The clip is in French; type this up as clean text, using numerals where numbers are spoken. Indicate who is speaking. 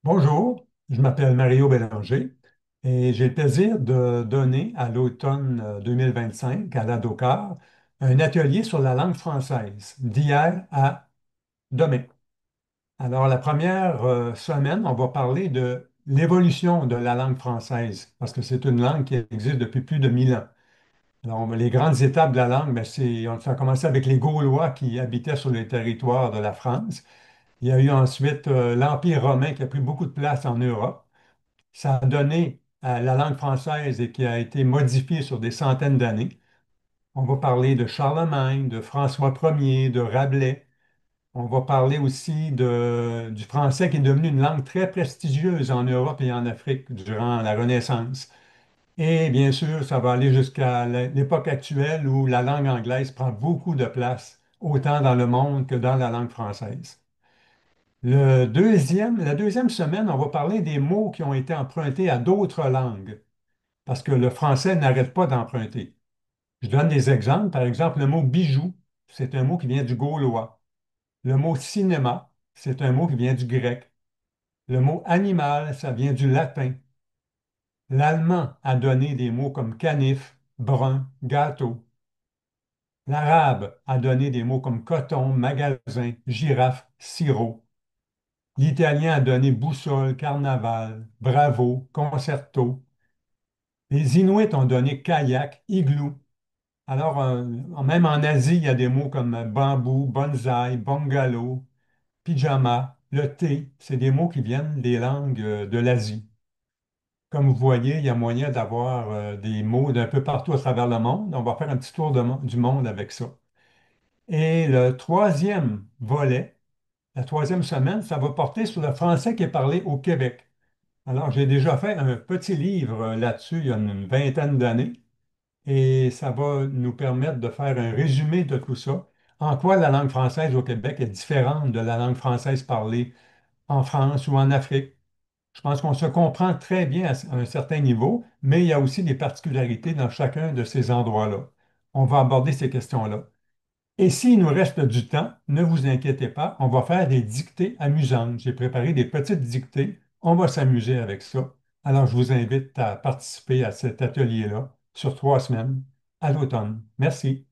Speaker 1: Bonjour, je m'appelle Mario Bélanger et j'ai le plaisir de donner à l'automne 2025 à la DOCAR un atelier sur la langue française d'hier à demain. Alors, la première semaine, on va parler de l'évolution de la langue française parce que c'est une langue qui existe depuis plus de 1000 ans. Alors, les grandes étapes de la langue, ben, ça a commencé avec les Gaulois qui habitaient sur le territoire de la France. Il y a eu ensuite l'Empire romain qui a pris beaucoup de place en Europe. Ça a donné à la langue française et qui a été modifiée sur des centaines d'années. On va parler de Charlemagne, de François Ier, de Rabelais. On va parler aussi du français qui est devenu une langue très prestigieuse en Europe et en Afrique durant la Renaissance. Et bien sûr, ça va aller jusqu'à l'époque actuelle où la langue anglaise prend beaucoup de place, autant dans le monde que dans la langue française. La deuxième semaine, on va parler des mots qui ont été empruntés à d'autres langues, parce que le français n'arrête pas d'emprunter. Je donne des exemples. Par exemple, le mot bijou, c'est un mot qui vient du gaulois. Le mot cinéma, c'est un mot qui vient du grec. Le mot animal, ça vient du latin. L'allemand a donné des mots comme canif, brun, gâteau. L'arabe a donné des mots comme coton, magasin, girafe, sirop. L'italien a donné boussole, carnaval, bravo, concerto. Les Inuits ont donné kayak, igloo. Alors, même en Asie, il y a des mots comme bambou, bonsaï, bungalow, pyjama, le thé. C'est des mots qui viennent des langues de l'Asie. Comme vous voyez, il y a moyen d'avoir des mots d'un peu partout à travers le monde. On va faire un petit tour du monde avec ça. Et le troisième volet, la troisième semaine, ça va porter sur le français qui est parlé au Québec. Alors, j'ai déjà fait un petit livre là-dessus il y a une vingtaine d'années et ça va nous permettre de faire un résumé de tout ça. En quoi la langue française au Québec est différente de la langue française parlée en France ou en Afrique. Je pense qu'on se comprend très bien à un certain niveau, mais il y a aussi des particularités dans chacun de ces endroits-là. On va aborder ces questions-là. Et s'il nous reste du temps, ne vous inquiétez pas, on va faire des dictées amusantes. J'ai préparé des petites dictées. On va s'amuser avec ça. Alors, je vous invite à participer à cet atelier-là sur 3 semaines à l'automne. Merci.